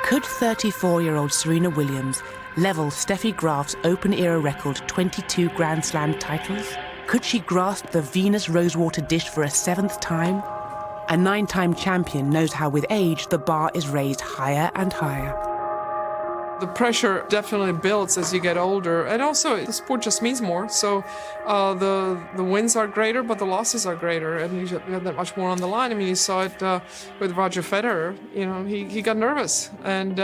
Could 34-year-old Serena Williams level Steffi Graf's open-era record 22 Grand Slam titles? Could she grasp the Venus Rosewater dish for a 7th time? A 9-time champion knows how with age the bar is raised higher and higher. The pressure definitely builds as you get older, and also the sport just means more. So the wins are greater, but the losses are greater, and you have that much more on the line. I mean, you saw it with Roger Federer. You know, he got nervous, and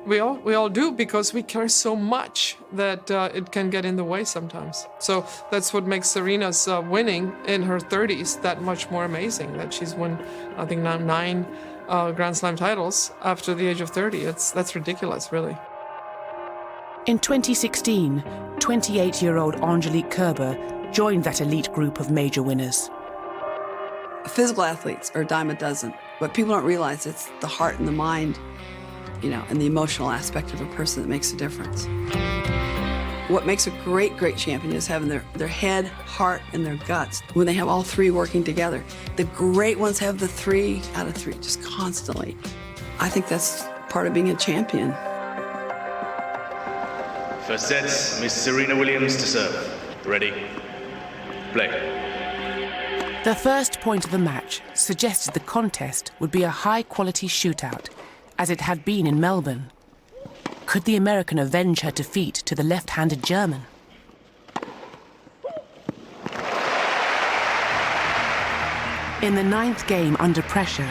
we all do, because we care so much that it can get in the way sometimes. So that's what makes Serena's winning in her 30s that much more amazing. That she's won, I think now 9. Grand Slam titles after the age of 30. That's ridiculous, really. In 2016, 28-year-old Angelique Kerber joined that elite group of major winners. Physical athletes are a dime a dozen, but people don't realize it's the heart and the mind, you know, and the emotional aspect of a person that makes a difference. What makes a great champion is having their head, heart, and their guts. When they have all three working together. The great ones have the 3 out of 3, just constantly. I think that's part of being a champion. First set, Miss Serena Williams to serve. Ready, play. The first point of the match suggested the contest would be a high-quality shootout, as it had been in Melbourne. Could the American avenge her defeat to the left-handed German? In the 9th game under pressure,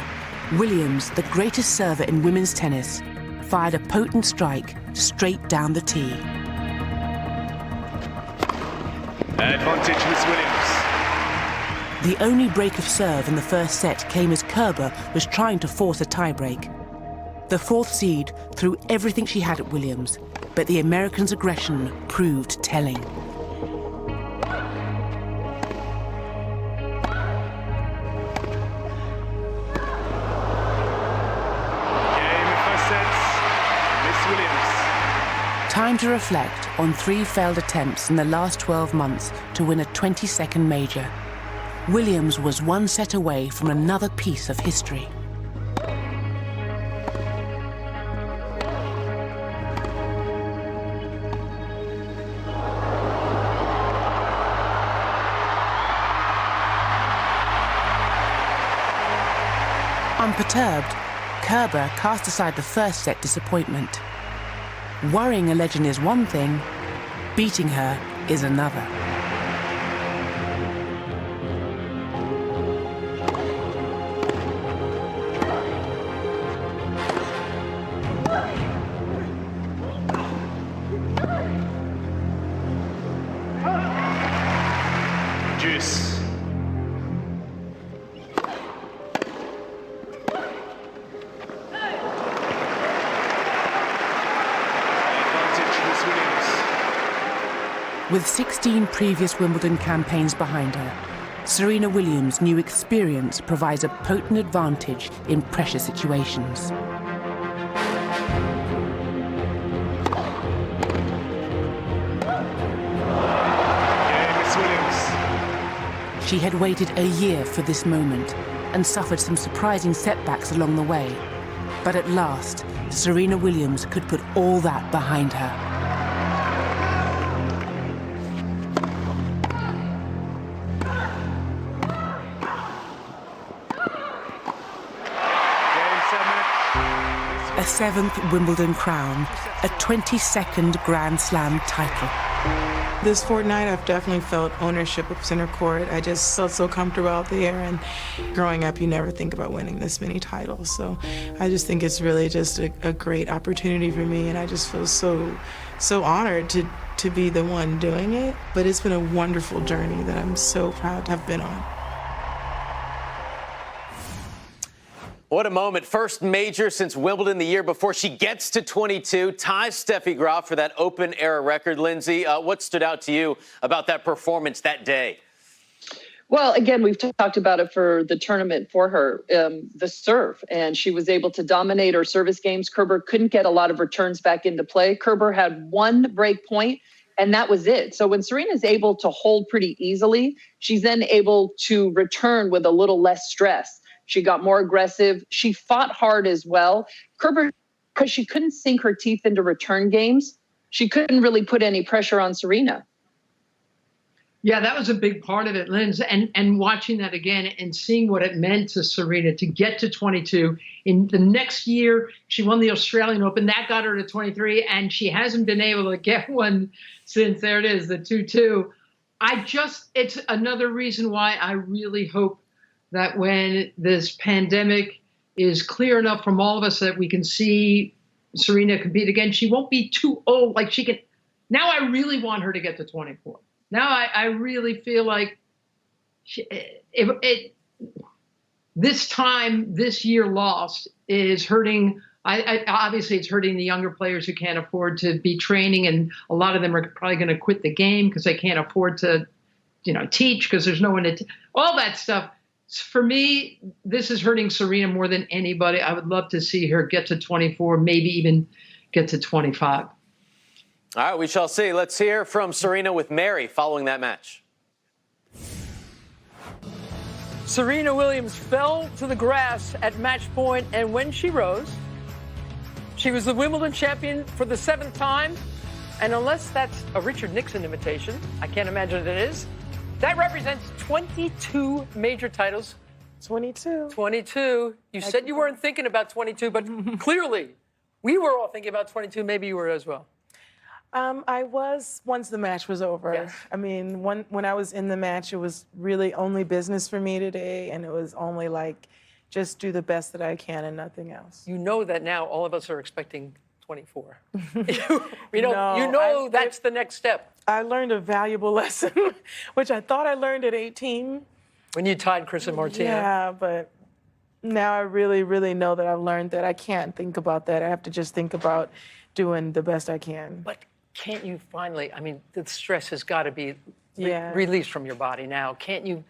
Williams, the greatest server in women's tennis, fired a potent strike straight down the tee. Advantage, Miss Williams. The only break of serve in the first set came as Kerber was trying to force a tiebreak. The 4th seed threw everything she had at Williams, but the American's aggression proved telling. Game first set, Miss Williams. Time to reflect on 3 failed attempts in the last 12 months to win a 22nd major. Williams was 1 set away from another piece of history. Unperturbed, Kerber cast aside the first set disappointment. Worrying a legend is one thing, beating her is another. Juice. With 16 previous Wimbledon campaigns behind her, Serena Williams' new experience provides a potent advantage in pressure situations. She had waited a year for this moment and suffered some surprising setbacks along the way. But at last, Serena Williams could put all that behind her. A 7th Wimbledon crown, a 22nd Grand Slam title. This fortnight, I've definitely felt ownership of center court. I just felt so comfortable out there, and growing up, you never think about winning this many titles. So I just think it's really just a great opportunity for me, and I just feel so honored to be the one doing it. But it's been a wonderful journey that I'm so proud to have been on. What a moment. First major since Wimbledon the year before. She gets to 22, ties Steffi Graf for that open-era record. Lindsay, what stood out to you about that performance that day? Well, again, we've talked about it for the tournament for her, the serve, and she was able to dominate her service games. Kerber couldn't get a lot of returns back into play. Kerber had one break point, and that was it. So when Serena's able to hold pretty easily, she's then able to return with a little less stress. She got more aggressive. She fought hard as well. Kerber because she couldn't sink her teeth into return games, she couldn't really put any pressure on Serena. Yeah, that was a big part of it, Linz. And watching that again and seeing what it meant to Serena to get to 22. In the next year, she won the Australian Open. That got her to 23, and she hasn't been able to get one since, there it is, the 2-2. It's another reason why I really hope that when this pandemic is clear enough from all of us that we can see Serena compete again, she won't be too old. Like, she can. Now I really want her to get to 24. Now I really feel like this year lost is hurting. Obviously, it's hurting the younger players who can't afford to be training, and a lot of them are probably going to quit the game because they can't afford to, teach because there's no one to all that stuff. For me, this is hurting Serena more than anybody. I would love to see her get to 24, maybe even get to 25. All right, we shall see. Let's hear from Serena with Mary following that match. Serena Williams fell to the grass at match point, and when she rose, she was the Wimbledon champion for the 7th time. And unless that's a Richard Nixon imitation, I can't imagine it is, that represents 22 major titles. 22. 22. You said you weren't thinking about 22, but clearly we were all thinking about 22. Maybe you were as well. I was, once the match was over. Yes. I mean, when I was in the match, it was really only business for me today, and it was only like, just do the best that I can and nothing else. You know that now all of us are expecting 24. That's the next step. I learned a valuable lesson, which I thought I learned at 18. When you tied Chris and Martina. Yeah, but now I really, really know that I've learned that I can't think about that. I have to just think about doing the best I can. But can't you finally, I mean, the stress has got to be released from your body now. Can you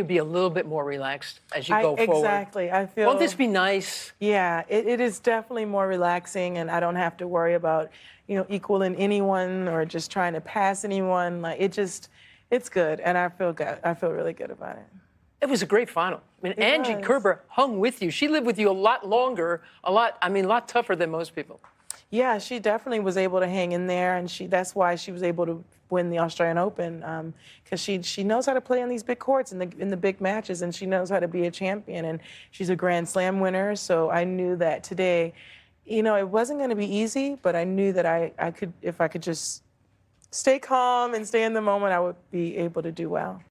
be a little bit more relaxed as you go forward? Exactly. I feel. Won't this be nice? Yeah, it is definitely more relaxing, and I don't have to worry about, equaling anyone or just trying to pass anyone. Like, it's good, and I feel good. I feel really good about it. It was a great final. I mean, Angie Kerber hung with you. She lived with you a lot longer, a lot tougher than most people. Yeah, she definitely was able to hang in there, and that's why she was able to win the Australian Open, because she knows how to play on these big courts in the big matches, and she knows how to be a champion, and she's a Grand Slam winner. So I knew that today, it wasn't going to be easy, but I knew that I could, if I could just stay calm and stay in the moment, I would be able to do well.